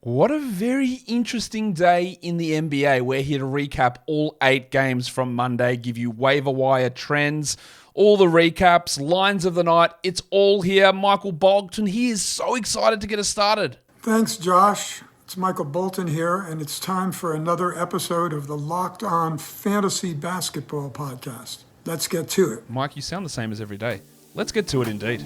What a very interesting day in the NBA. We're here to recap all 8 games from Monday, give you waiver wire trends, all the recaps, lines of the night. It's all here. Michael Bolton, he is so excited to get us started. Thanks, Josh. It's Michael Bolton here, and it's time for another episode of the Locked On Fantasy Basketball Podcast. Let's get to it. Mike, you sound the same as every day. Let's get to it indeed.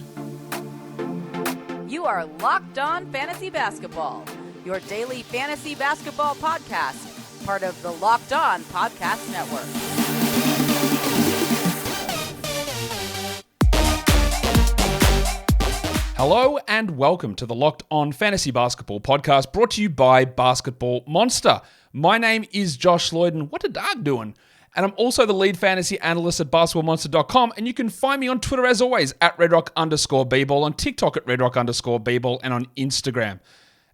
You are Locked On Fantasy Basketball, your daily fantasy basketball podcast, part of the Locked On Podcast Network. Hello and welcome to the Locked On Fantasy Basketball Podcast, brought to you by Basketball Monster. My name is Josh Lloyd, and what a dog doing? And I'm also the lead fantasy analyst at basketballmonster.com, and you can find me on Twitter as always at redrock_bball, on TikTok at redrock_bball, and on Instagram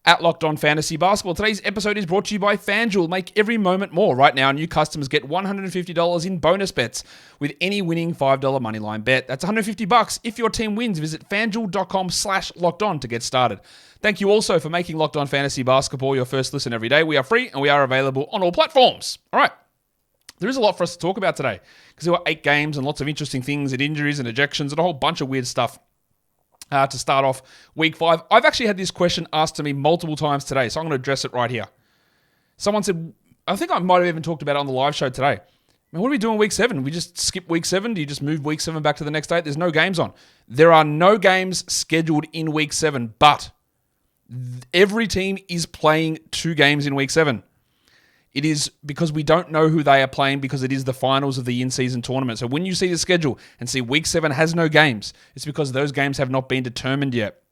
at Locked On Fantasy Basketball. Today's episode is brought to you by FanDuel. Make every moment more. Right now, new customers get $150 in bonus bets with any winning $5 moneyline bet. That's $150 if your team wins. Visit FanDuel.com/LockedOn to get started. Thank you also for making Locked On Fantasy Basketball your first listen every day. We are free and we are available on all platforms. All right. There is a lot for us to talk about today because there were 8 games and lots of interesting things and injuries and ejections and a whole bunch of weird stuff. To start off week 5. I've actually had this question asked to me multiple times today, so I'm going to address it right here. Someone said, I think I might have even talked about it on the live show today. Man, what are we doing week 7? We just skip week 7? Do you just move week 7 back to the next date? There's no games on. There are no games scheduled in week 7, but every team is playing 2 games in week 7. It is because we don't know who they are playing because it is the finals of the in-season tournament. So when you see the schedule and see week 7 has no games, it's because those games have not been determined yet.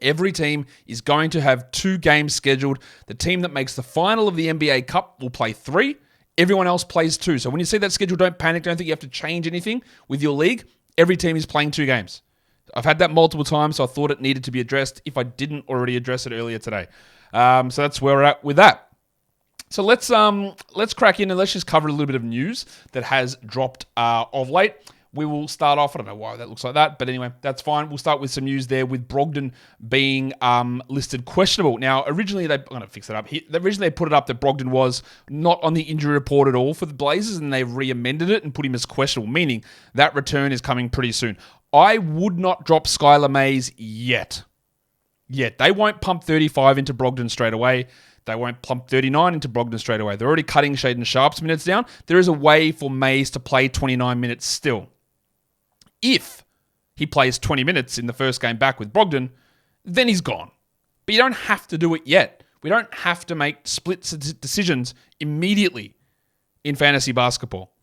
Every team is going to have 2 games scheduled. The team that makes the final of the NBA Cup will play 3. Everyone else plays 2. So when you see that schedule, don't panic. Don't think you have to change anything with your league. Every team is playing 2 games. I've had that multiple times, so I thought it needed to be addressed if I didn't already address it earlier today. So that's where we're at with that. So let's crack in and let's just cover a little bit of news that has dropped of late. We will start off, I don't know why that looks like that, but anyway, that's fine. We'll start with some news there with Brogdon being listed questionable. Now, originally, I'm going to fix it up. Originally, they put it up that Brogdon was not on the injury report at all for the Blazers, and they re-amended it and put him as questionable, meaning that return is coming pretty soon. I would not drop Skylar Mays yet. They won't pump 35 into Brogdon straight away. They won't plump 39 into Brogdon straight away. They're already cutting Shaedon Sharpe's minutes down. There is a way for Mays to play 29 minutes still. If he plays 20 minutes in the first game back with Brogdon, then he's gone. But you don't have to do it yet. We don't have to make split decisions immediately in fantasy basketball.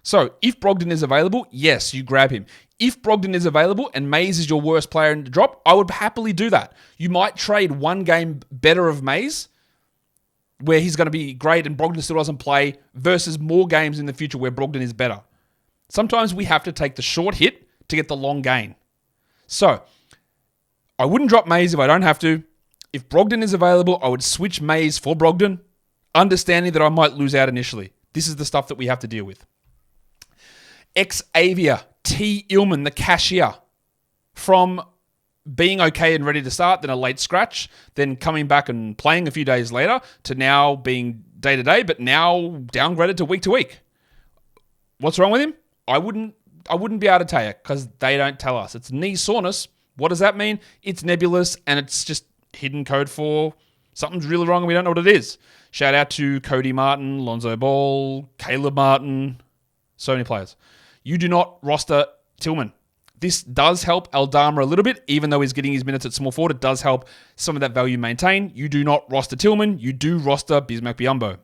So if Brogdon is available, yes, you grab him. If Brogdon is available and Mays is your worst player in the drop, I would happily do that. You might trade one game better of Mays, where he's going to be great and Brogdon still doesn't play, versus more games in the future where Brogdon is better. Sometimes we have to take the short hit to get the long gain. So, I wouldn't drop Mays if I don't have to. If Brogdon is available, I would switch Mays for Brogdon, understanding that I might lose out initially. This is the stuff that we have to deal with. Xavier T. Illman, the cashier, from being okay and ready to start, then a late scratch, then coming back and playing a few days later, to now being day-to-day, but now downgraded to week-to-week. What's wrong with him? I wouldn't be able to tell you because they don't tell us. It's knee soreness. What does that mean? It's nebulous and it's just hidden code for something's really wrong and we don't know what it is. Shout out to Cody Martin, Lonzo Ball, Caleb Martin, so many players. You do not roster Tillman. This does help Aldama a little bit, even though he's getting his minutes at small forward. It does help some of that value maintain. You do not roster Tillman. You do roster Bismack Biyombo.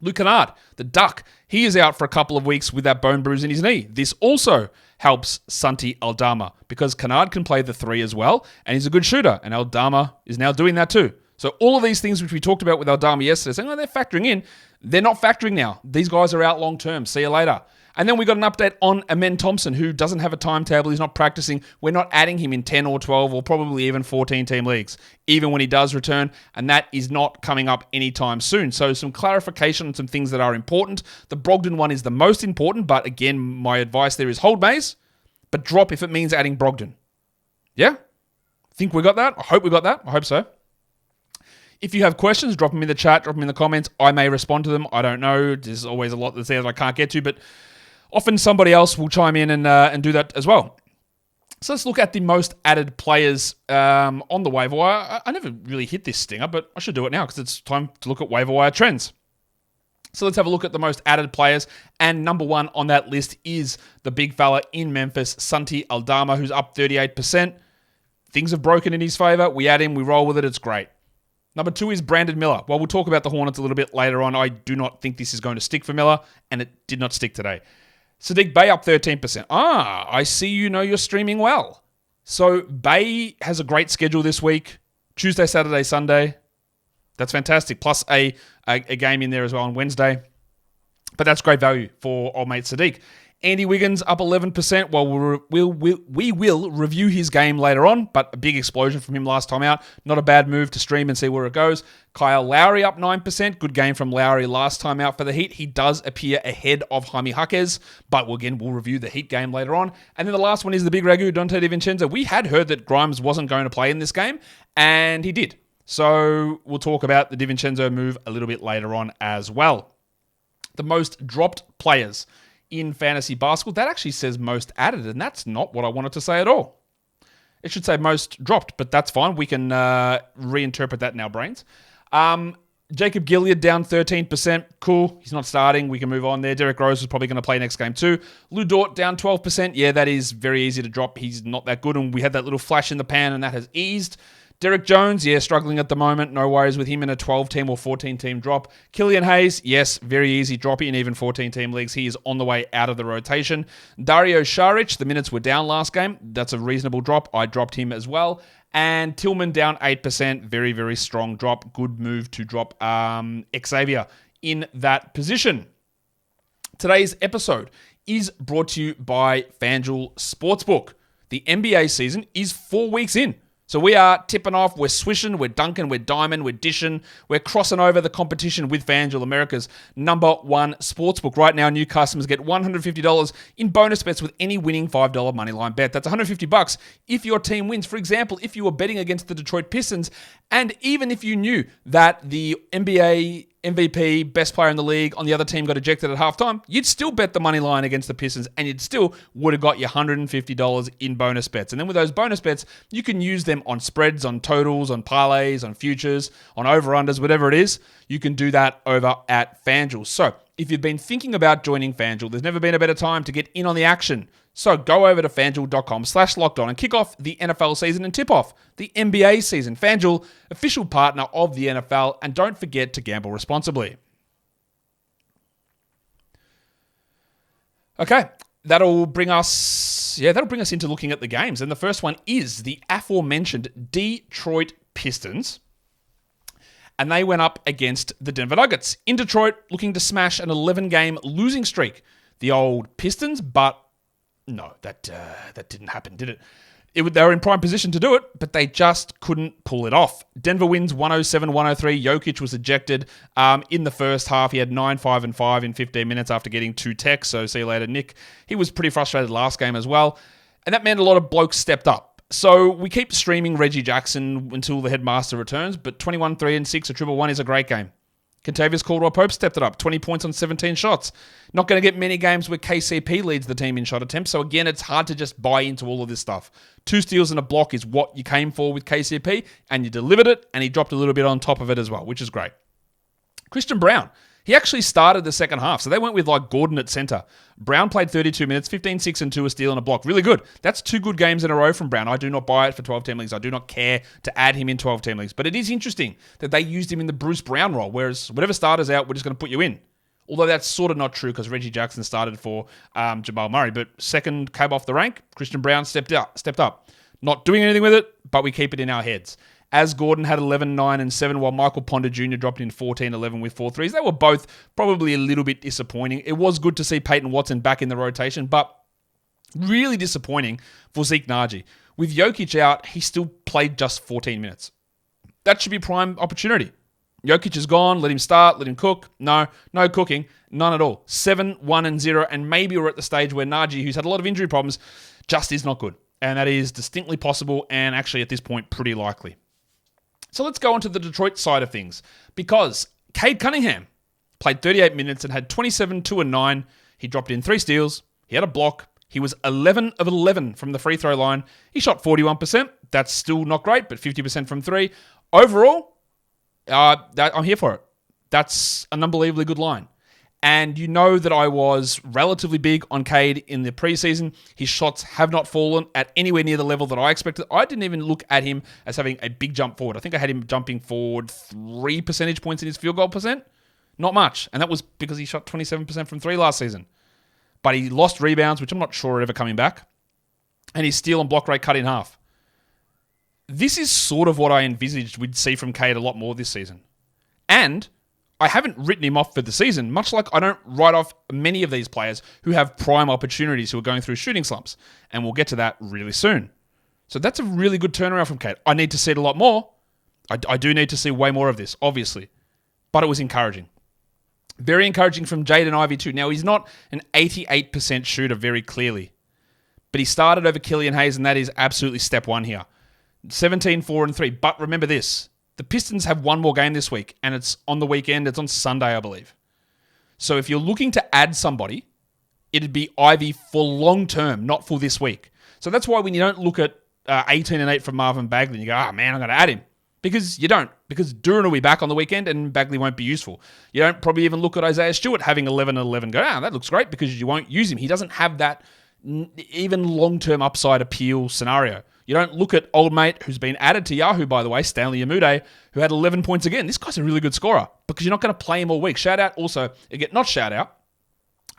Luke Kennard, the Duck, he is out for a couple of weeks with that bone bruise in his knee. This also helps Santi Aldama because Kennard can play the 3 as well, and he's a good shooter, and Aldama is now doing that too. So all of these things which we talked about with Aldama yesterday, saying, they're factoring in, they're not factoring now. These guys are out long term. See you later. And then we got an update on Amen Thompson, who doesn't have a timetable. He's not practicing. We're not adding him in 10 or 12 or probably even 14-team leagues, even when he does return. And that is not coming up anytime soon. So some clarification on some things that are important. The Brogdon one is the most important. But again, my advice there is hold Mays, but drop if it means adding Brogdon. Yeah? Think we got that? I hope we got that. I hope so. If you have questions, drop them in the chat, drop them in the comments. I may respond to them. I don't know. There's always a lot that's there that I can't get to, but often somebody else will chime in and do that as well. So let's look at the most added players on the waiver wire. I never really hit this stinger, but I should do it now because it's time to look at waiver wire trends. So let's have a look at the most added players. And number one on that list is the big fella in Memphis, Santi Aldama, who's up 38%. Things have broken in his favor. We add him, we roll with it. It's great. Number two is Brandon Miller. Well, we'll talk about the Hornets a little bit later on. I do not think this is going to stick for Miller, and it did not stick today. Sadiq Bey up 13%. I see you know you're streaming well. So Bey has a great schedule this week. Tuesday, Saturday, Sunday. That's fantastic. Plus a game in there as well on Wednesday. But that's great value for old mate Sadiq. Andy Wiggins up 11%. Well, we will review his game later on, but a big explosion from him last time out. Not a bad move to stream and see where it goes. Kyle Lowry up 9%. Good game from Lowry last time out for the Heat. He does appear ahead of Jaime Jaquez, but again, we'll review the Heat game later on. And then the last one is the big ragu, Dante DiVincenzo. We had heard that Grimes wasn't going to play in this game, and he did. So we'll talk about the DiVincenzo move a little bit later on as well. The most dropped players in fantasy basketball, that actually says most added, and that's not what I wanted to say at all. It should say most dropped, but that's fine. We can reinterpret that in our brains. Jacob Gilead down 13%. Cool. He's not starting. We can move on there. Derrick Rose is probably going to play next game too. Lou Dort down 12%. Yeah, that is very easy to drop. He's not that good, and we had that little flash in the pan, and that has eased. Derek Jones, yeah, struggling at the moment. No worries with him in a 12-team or 14-team drop. Killian Hayes, yes, very easy drop in even 14-team leagues. He is on the way out of the rotation. Dario Saric, the minutes were down last game. That's a reasonable drop. I dropped him as well. And Tillman down 8%. Very, very strong drop. Good move to drop Xavier in that position. Today's episode is brought to you by FanDuel Sportsbook. The NBA season is 4 weeks in. So we are tipping off, we're swishing, we're dunking, we're diming, we're dishing, we're crossing over the competition with FanDuel, America's #1 sportsbook. Right now, new customers get $150 in bonus bets with any winning $5 moneyline bet. That's $150 if your team wins. For example, if you were betting against the Detroit Pistons, and even if you knew that the NBA MVP, best player in the league, on the other team got ejected at halftime, you'd still bet the money line against the Pistons, and you'd still would have got your $150 in bonus bets. And then with those bonus bets, you can use them on spreads, on totals, on parlays, on futures, on over-unders, whatever it is. You can do that over at FanDuel. So if you've been thinking about joining FanDuel, there's never been a better time to get in on the action. So go over to FanDuel.com/lockedon and kick off the NFL season and tip off the NBA season. FanDuel, official partner of the NFL, and don't forget to gamble responsibly. Okay, that'll bring us into looking at the games. And the first one is the aforementioned Detroit Pistons. And they went up against the Denver Nuggets. In Detroit, looking to smash an 11-game losing streak. The old Pistons, but no, that didn't happen, did it? They were in prime position to do it, but they just couldn't pull it off. Denver wins 107-103. Jokic was ejected in the first half. He had 9, 5, and 5 in 15 minutes after getting 2 techs, so see you later, Nick. He was pretty frustrated last game as well, and that meant a lot of blokes stepped up. So we keep streaming Reggie Jackson until the headmaster returns, but 21, 3, and 6, a 1-1 is a great game. Kentavious Caldwell-Pope stepped it up, 20 points on 17 shots. Not going to get many games where KCP leads the team in shot attempts, so again, it's hard to just buy into all of this stuff. 2 steals and a block is what you came for with KCP, and you delivered it, and he dropped a little bit on top of it as well, which is great. Christian Brown, he actually started the second half, so they went with Gordon at center. Brown played 32 minutes, 15, 6, and 2, a steal and a block. Really good. That's 2 good games in a row from Brown. I do not buy it for 12-team leagues. I do not care to add him in 12-team leagues. But it is interesting that they used him in the Bruce Brown role, whereas whatever starter's out, we're just going to put you in. Although that's sort of not true because Reggie Jackson started for Jamal Murray. But second came off the rank, Christian Brown stepped up. Not doing anything with it, but we keep it in our heads. As Gordon had 11, 9, and 7, while Michael Ponder Jr. dropped in 14, 11 with 4 threes. They were both probably a little bit disappointing. It was good to see Peyton Watson back in the rotation, but really disappointing for Zeke Naji. With Jokic out, he still played just 14 minutes. That should be prime opportunity. Jokic is gone. Let him start. Let him cook. No cooking. None at all. 7, 1, and 0, and maybe we're at the stage where Naji, who's had a lot of injury problems, just is not good. And that is distinctly possible and actually at this point pretty likely. So let's go on to the Detroit side of things, because Cade Cunningham played 38 minutes and had 27, 2 and 9. He dropped in 3 steals. He had a block. He was 11 of 11 from the free throw line. He shot 41%. That's still not great, but 50% from 3. Overall, I'm here for it. That's an unbelievably good line. And you know that I was relatively big on Cade in the preseason. His shots have not fallen at anywhere near the level that I expected. I didn't even look at him as having a big jump forward. I think I had him jumping forward 3 percentage points in his field goal percent. Not much. And that was because he shot 27% from 3 last season. But he lost rebounds, which I'm not sure are ever coming back. And his steal and block rate cut in half. This is sort of what I envisaged we'd see from Cade a lot more this season. And I haven't written him off for the season, much like I don't write off many of these players who have prime opportunities who are going through shooting slumps. And we'll get to that really soon. So that's a really good turnaround from Cade. I need to see it a lot more. I do need to see way more of this, obviously. But it was encouraging. Very encouraging from Jaden Ivey too. Now, he's not an 88% shooter very clearly. But he started over Killian Hayes, and that is absolutely step one here. 17, 4, and 3. But remember this. The Pistons have one more game this week, and it's on the weekend. It's on Sunday, I believe. So if you're looking to add somebody, it'd be Ivy for long term, not for this week. So that's why when you don't look at 18 and 8 from Marvin Bagley, and you go, man, I'm going to add him. Because you don't. Because Duran will be back on the weekend, and Bagley won't be useful. You don't probably even look at Isaiah Stewart having 11 and 11. Go, that looks great, because you won't use him. He doesn't have that even long-term upside appeal scenario. You don't look at old mate who's been added to Yahoo, by the way, Stanley Amude, who had 11 points again. This guy's a really good scorer because you're not going to play him all week. Shout out also, again, not shout out,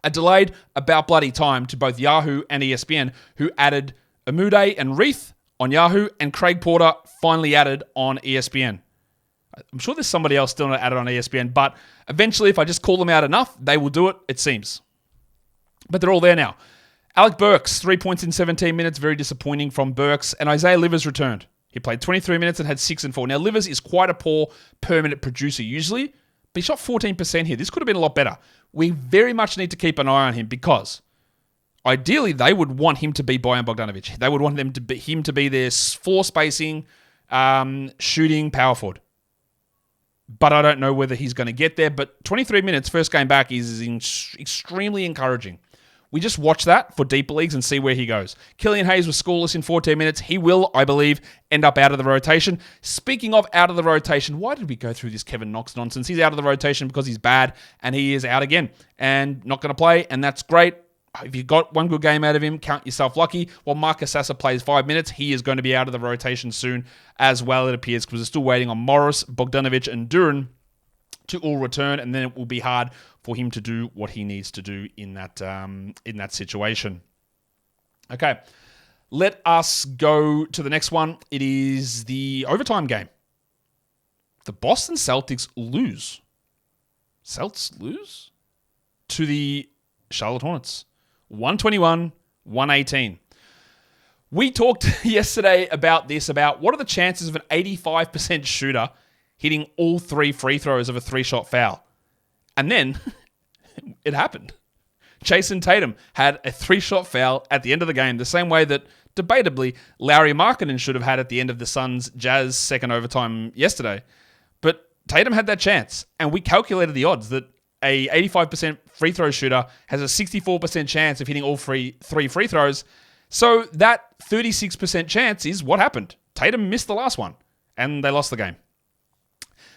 a delayed about bloody time to both Yahoo and ESPN, who added Amude and Reith on Yahoo, and Craig Porter finally added on ESPN. I'm sure there's somebody else still not added on ESPN, but eventually, if I just call them out enough, they will do it, it seems. But they're all there now. Alec Burks, 3 points in 17 minutes, very disappointing from Burks, and Isaiah Livers returned. He played 23 minutes and had 6 and 4. Now, Livers is quite a poor per-minute producer usually, but he shot 14% here. This could have been a lot better. We very much need to keep an eye on him because ideally they would want him to be Bojan Bogdanovic. They would want him to be their floor spacing, shooting power forward. But I don't know whether he's going to get there. But 23 minutes, first game back, is extremely encouraging. We just watch that for deeper leagues and see where he goes. Killian Hayes was scoreless in 14 minutes. He will, I believe, end up out of the rotation. Speaking of out of the rotation, why did we go through this Kevin Knox nonsense? He's out of the rotation because he's bad, and he is out again and not going to play, and that's great. If you got one good game out of him, count yourself lucky. While Marcus Sasser plays 5 minutes, he is going to be out of the rotation soon as well, it appears, because we're still waiting on Morris, Bogdanovic, and Duran to all return, and then it will be hard for him to do what he needs to do in that situation. Okay, let us go to the next one. It is the overtime game. The Boston Celtics lose. Celts lose to the Charlotte Hornets. 121-118. We talked yesterday about what are the chances of an 85% shooter hitting all 3 free throws of a 3-shot foul. And then it happened. Jason Tatum had a 3-shot foul at the end of the game, the same way that, debatably, Lauri Markkanen should have had at the end of the Suns-Jazz second overtime yesterday. But Tatum had that chance, and we calculated the odds that a 85% free throw shooter has a 64% chance of hitting all 3 free throws. So that 36% chance is what happened. Tatum missed the last one, and they lost the game.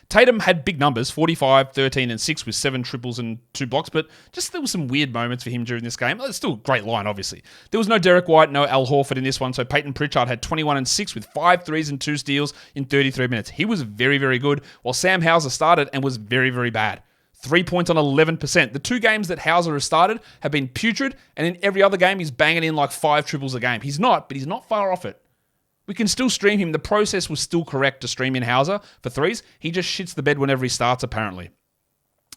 Tatum had big numbers, 45, 13, and 6 with 7 triples and 2 blocks, but just there were some weird moments for him during this game. It's still a great line, obviously. There was no Derek White, no Al Horford in this one, so Peyton Pritchard had 21 and 6 with 5 threes and 2 steals in 33 minutes. He was very, very good, while Sam Hauser started and was very, very bad. 3 points on 11%. The 2 games that Hauser has started have been putrid, and in every other game, he's banging in like 5 triples a game. He's not, but he's not far off it. We can still stream him. The process was still correct to stream in Hauser for 3s. He just shits the bed whenever he starts, apparently.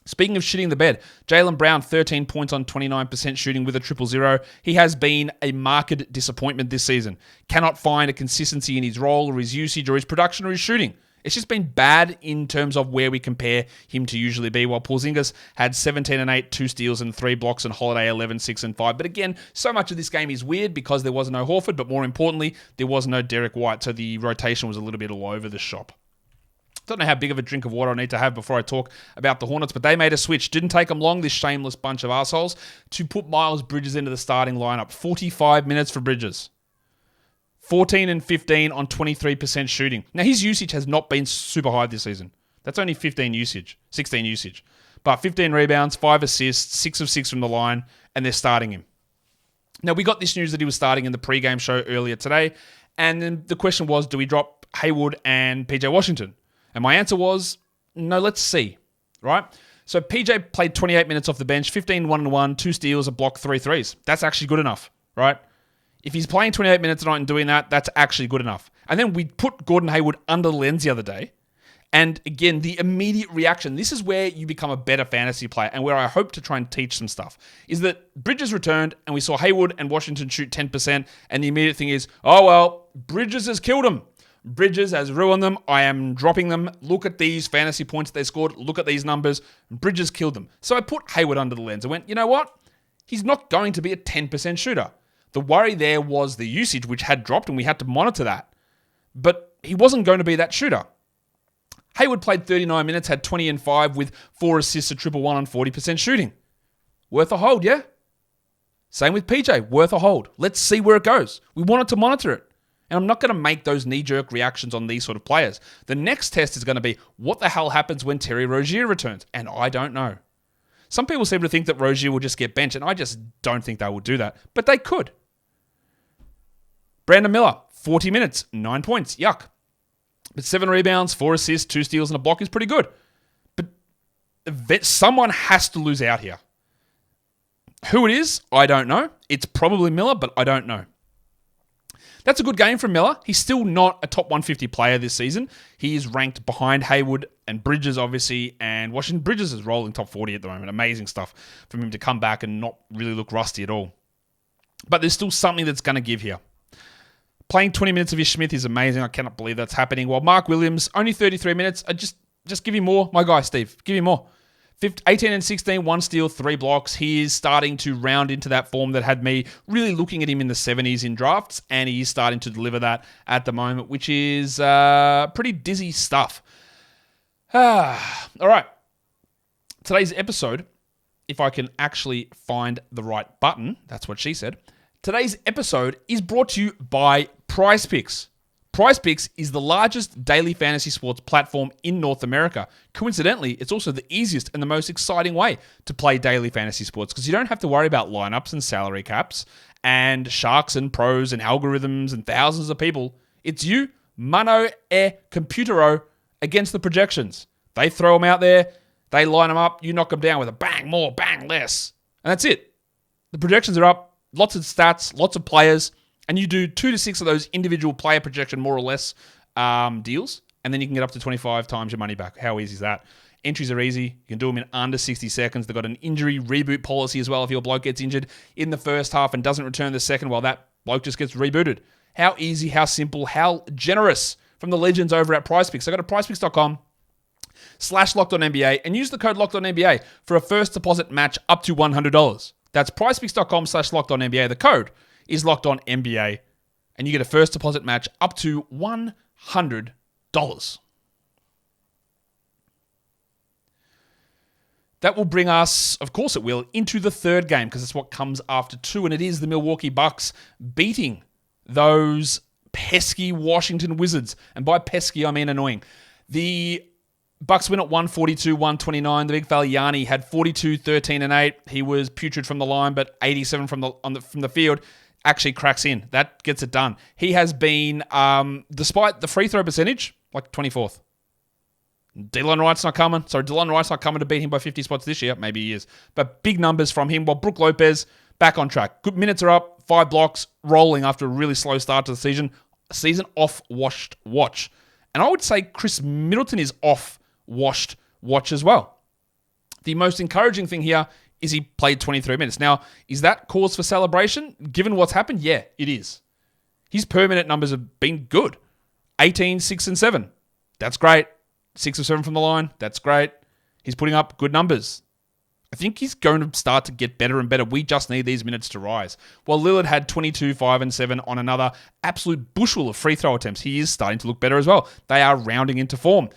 Speaking of shitting the bed, Jaylen Brown, 13 points on 29% shooting with a 0-0. He has been a marked disappointment this season. Cannot find a consistency in his role or his usage or his production or his shooting. It's just been bad in terms of where we compare him to usually be, while Porzingis had 17 and 8, 2 steals and 3 blocks, and Holiday 11, 6 and 5. But again, so much of this game is weird because there was no Horford, but more importantly, there was no Derek White, so the rotation was a little bit all over the shop. Don't know how big of a drink of water I need to have before I talk about the Hornets, but they made a switch. Didn't take them long, this shameless bunch of assholes, to put Miles Bridges into the starting lineup. 45 minutes for Bridges. 14 and 15 on 23% shooting. Now, his usage has not been super high this season. That's only 16 usage. But 15 rebounds, 5 assists, 6 of 6 from the line, and they're starting him. Now, we got this news that he was starting in the pregame show earlier today, and then the question was, do we drop Hayward and PJ Washington? And my answer was, no, let's see, right? So PJ played 28 minutes off the bench, 15 1-1, 2 steals, a block, 3 threes. That's actually good enough, right? If he's playing 28 minutes tonight and doing that, that's actually good enough. And then we put Gordon Hayward under the lens the other day. And again, the immediate reaction, this is where you become a better fantasy player and where I hope to try and teach some stuff, is that Bridges returned and we saw Hayward and Washington shoot 10%. And the immediate thing is, oh, well, Bridges has killed him. Bridges has ruined them. I am dropping them. Look at these fantasy points they scored. Look at these numbers. Bridges killed them. So I put Hayward under the lens. I went, you know what? He's not going to be a 10% shooter. The worry there was the usage, which had dropped, and we had to monitor that. But he wasn't going to be that shooter. Hayward played 39 minutes, had 20 and 5 with 4 assists, a triple one on 40% shooting. Worth a hold, yeah? Same with PJ, worth a hold. Let's see where it goes. We wanted to monitor it. And I'm not going to make those knee-jerk reactions on these sort of players. The next test is going to be, what the hell happens when Terry Rozier returns? And I don't know. Some people seem to think that Rozier will just get benched, and I just don't think they will do that. But they could. Brandon Miller, 40 minutes, 9 points. Yuck. But 7 rebounds, 4 assists, 2 steals, and a block is pretty good. But someone has to lose out here. Who it is, I don't know. It's probably Miller, but I don't know. That's a good game from Miller. He's still not a top 150 player this season. He is ranked behind Hayward and Bridges, obviously, and Washington. Bridges is rolling top 40 at the moment. Amazing stuff from him to come back and not really look rusty at all. But there's still something that's going to give here. Playing 20 minutes of Ish Smith is amazing. I cannot believe that's happening. While Mark Williams, only 33 minutes. Just give him more. My guy, Steve, give him more. 18 and 16, 1 steal, 3 blocks. He is starting to round into that form that had me really looking at him in the 70s in drafts, and he is starting to deliver that at the moment, which is pretty dizzy stuff. All right. Today's episode, if I can actually find the right button, that's what she said. Today's episode is brought to you by Prize Picks. Prize Picks is the largest daily fantasy sports platform in North America. Coincidentally, it's also the easiest and the most exciting way to play daily fantasy sports because you don't have to worry about lineups and salary caps and sharks and pros and algorithms and thousands of people. It's you, mano e computero, against the projections. They throw them out there, they line them up, you knock them down with a bang more, bang less. And that's it. The projections are up, lots of stats, lots of players. And you do 2 to 6 of those individual player projection, more or less, deals. And then you can get up to 25 times your money back. How easy is that? Entries are easy. You can do them in under 60 seconds. They've got an injury reboot policy as well. If your bloke gets injured in the first half and doesn't return the second, well, that bloke just gets rebooted. How easy, how simple, how generous from the legends over at PrizePicks. So go to prizepicks.com/LockedOnNBA and use the code LockedOnNBA for a first deposit match up to $100. That's prizepicks.com/LockedOnNBA. The code is Locked On NBA, and you get a first deposit match up to $100. That will bring us, of course it will, into the third game, because it's what comes after 2, and it is the Milwaukee Bucks beating those pesky Washington Wizards. And by pesky, I mean annoying. The Bucks win at 142-129. The big fella Yanni had 42, 13, and 8. He was putrid from the line, but 87 from the field. Actually cracks in. That gets it done. He has been, despite the free throw percentage, like 24th. Delon Wright's not coming. Sorry, Delon Wright's not coming to beat him by 50 spots this year. Maybe he is. But big numbers from him. While Brook Lopez, back on track. Good minutes are up. 5 blocks, rolling after a really slow start to the season. Season off washed watch. And I would say Chris Middleton is off washed watch as well. The most encouraging thing here is he played 23 minutes. Now, is that cause for celebration? Given what's happened, yeah, it is. His per minute numbers have been good. 18, 6, and 7. That's great. 6 or 7 from the line. That's great. He's putting up good numbers. I think he's going to start to get better and better. We just need these minutes to rise. While Lillard had 22, 5, and 7 on another absolute bushel of free throw attempts, he is starting to look better as well. They are rounding into form.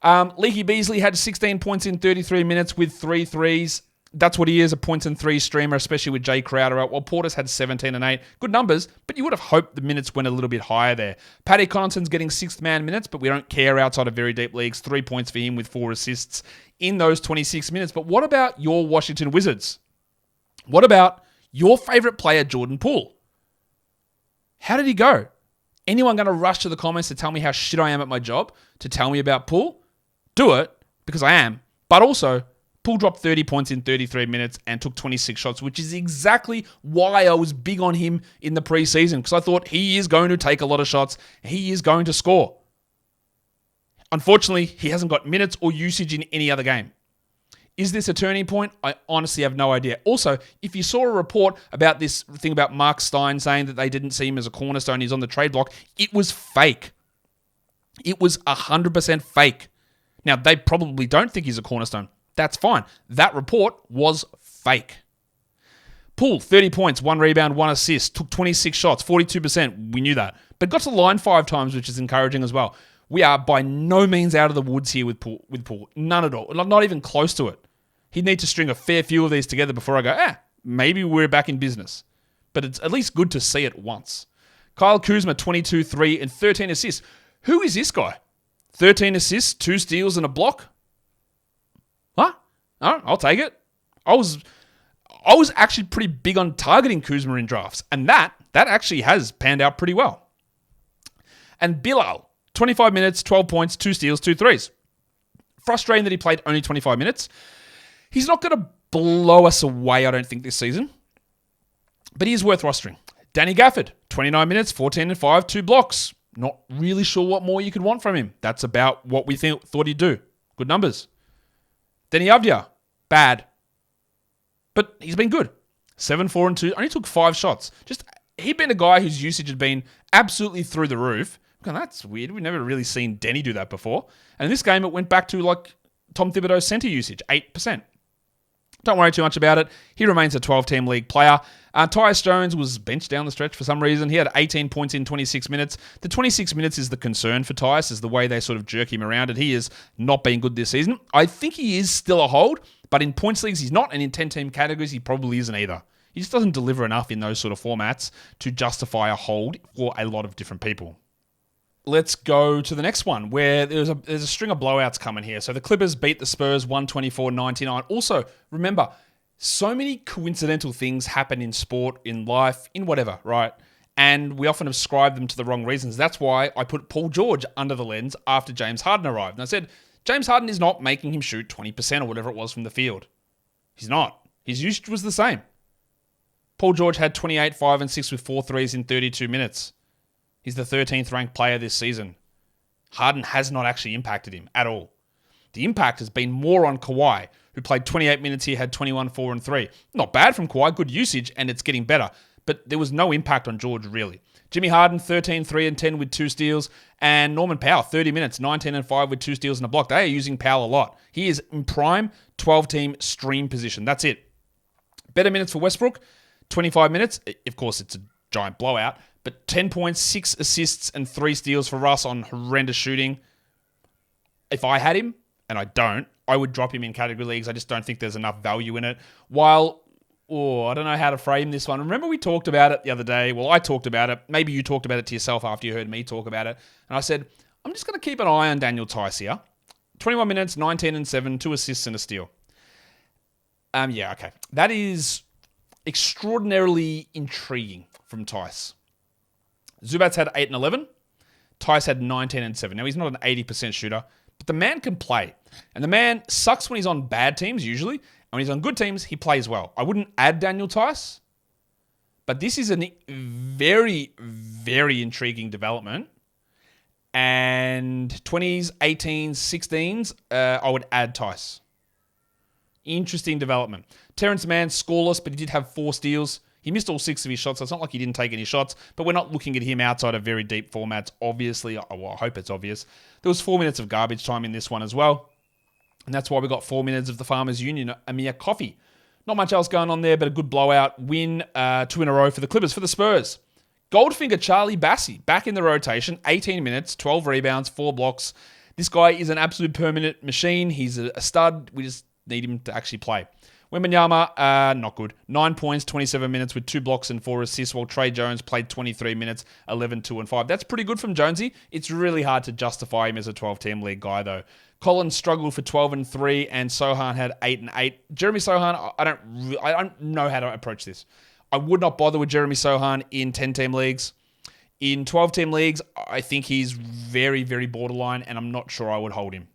Leaky Beasley had 16 points in 33 minutes with 3 threes. That's what he is, a points and 3 streamer, especially with Jay Crowder out. While Portis had 17 and 8. Good numbers, but you would have hoped the minutes went a little bit higher there. Paddy Connaughton's getting 6th man minutes, but we don't care outside of very deep leagues. 3 points for him with 4 assists in those 26 minutes. But what about your Washington Wizards? What about your favorite player, Jordan Poole? How did he go? Anyone going to rush to the comments to tell me how shit I am at my job, to tell me about Poole? Do it, because I am. But also, Poole dropped 30 points in 33 minutes and took 26 shots, which is exactly why I was big on him in the preseason, because I thought he is going to take a lot of shots. He is going to score. Unfortunately, he hasn't got minutes or usage in any other game. Is this a turning point? I honestly have no idea. Also, if you saw a report about this thing about Mark Stein saying that they didn't see him as a cornerstone, he's on the trade block, it was fake. It was 100% fake. Now, they probably don't think he's a cornerstone. That's fine. That report was fake. Poole, 30 points, 1 rebound, 1 assist, took 26 shots, 42%. We knew that. But got to the line 5 times, which is encouraging as well. We are by no means out of the woods here with Poole. None at all. Not even close to it. He'd need to string a fair few of these together before I go, maybe we're back in business. But it's at least good to see it once. Kyle Kuzma, 22, 3, and 13 assists. Who is this guy? 13 assists, 2 steals, and a block? What? All right, I'll take it. I was actually pretty big on targeting Kuzma in drafts, and that actually has panned out pretty well. And Bilal, 25 minutes, 12 points, 2 steals, 2 threes. Frustrating that he played only 25 minutes. He's not going to blow us away, I don't think, this season. But he is worth rostering. Danny Gafford, 29 minutes, 14 and 5, 2 blocks. Not really sure what more you could want from him. That's about what we thought he'd do. Good numbers. Denny Avdia, bad. But he's been good. 7, 4, and 2. Only took 5 shots. He'd been a guy whose usage had been absolutely through the roof. God, that's weird. We've never really seen Denny do that before. And in this game, it went back to like Tom Thibodeau's center usage, 8%. Don't worry too much about it. He remains a 12-team league player. Tyus Jones was benched down the stretch for some reason. He had 18 points in 26 minutes. The 26 minutes is the concern for Tyus, is the way they sort of jerk him around, and he has not been good this season. I think he is still a hold, but in points leagues he's not, and in 10-team categories he probably isn't either. He just doesn't deliver enough in those sort of formats to justify a hold for a lot of different people. Let's go to the next one, where there's a string of blowouts coming here. So the Clippers beat the Spurs 124-99. Also, remember, so many coincidental things happen in sport, in life, in whatever, right? And we often ascribe them to the wrong reasons. That's why I put Paul George under the lens after James Harden arrived. And I said, James Harden is not making him shoot 20% or whatever it was from the field. He's not. His usage was the same. Paul George had 28, 5, and 6 with 4 threes in 32 minutes. He's the 13th ranked player this season. Harden has not actually impacted him at all. The impact has been more on Kawhi, who played 28 minutes here, had 21, 4, and 3. Not bad from Kawhi, good usage, and it's getting better. But there was no impact on George, really. Jimmy Harden, 13, 3, and 10 with 2 steals. And Norman Powell, 30 minutes, 19 and 5 with 2 steals and a block. They are using Powell a lot. He is in prime 12-team stream position. That's it. Better minutes for Westbrook, 25 minutes. Of course, it's a giant blowout. But 10 points, 6 assists, and 3 steals for Russ on horrendous shooting. If I had him, and I don't, I would drop him in category leagues. I just don't think there's enough value in it. While, I don't know how to frame this one. Remember we talked about it the other day? Well, I talked about it. Maybe you talked about it to yourself after you heard me talk about it. And I said, I'm just going to keep an eye on Daniel Tice here. 21 minutes, 19 and 7, 2 assists and a steal. Okay. That is extraordinarily intriguing from Tice. Zubats had 8 and 11. Tice had 19 and 7. Now, he's not an 80% shooter, but the man can play. And the man sucks when he's on bad teams, usually. And when he's on good teams, he plays well. I wouldn't add Daniel Tice, but this is a very, very intriguing development. And 20s, 18s, 16s, I would add Tice. Interesting development. Terrence Mann, scoreless, but he did have 4 steals. He missed all 6 of his shots, so it's not like he didn't take any shots, but we're not looking at him outside of very deep formats, obviously. Well, I hope it's obvious. There was 4 minutes of garbage time in this one as well, and that's why we got 4 minutes of the Farmers Union, Amir Coffey. Not much else going on there, but a good blowout win, 2 in a row for the Clippers. For the Spurs, Goldfinger Charlie Bassey, back in the rotation, 18 minutes, 12 rebounds, 4 blocks. This guy is an absolute permanent machine. He's a stud. We just need him to actually play. Wembanyama, not good. 9 points, 27 minutes with 2 blocks and 4 assists, while Trey Jones played 23 minutes, 11, 2, and 5. That's pretty good from Jonesy. It's really hard to justify him as a 12-team league guy, though. Collins struggled for 12 and 3, and Sohan had 8 and 8. Jeremy Sohan, I don't know how to approach this. I would not bother with Jeremy Sohan in 10-team leagues. In 12-team leagues, I think he's very, very borderline, and I'm not sure I would hold him.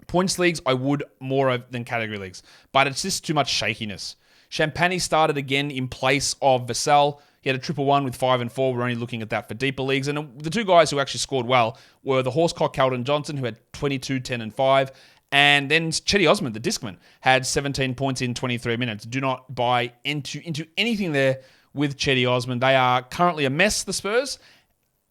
Points leagues, I would more than category leagues, but it's just too much shakiness. Champagny started again in place of Vassell. He had a 1-1 with 5 and 4. We're only looking at that for deeper leagues. And the two guys who actually scored well were the Horsecock Keldon Johnson, who had 22, 10, and 5. And then Chetty Osman, the Discman, had 17 points in 23 minutes. Do not buy into anything there with Chetty Osman. They are currently a mess, the Spurs.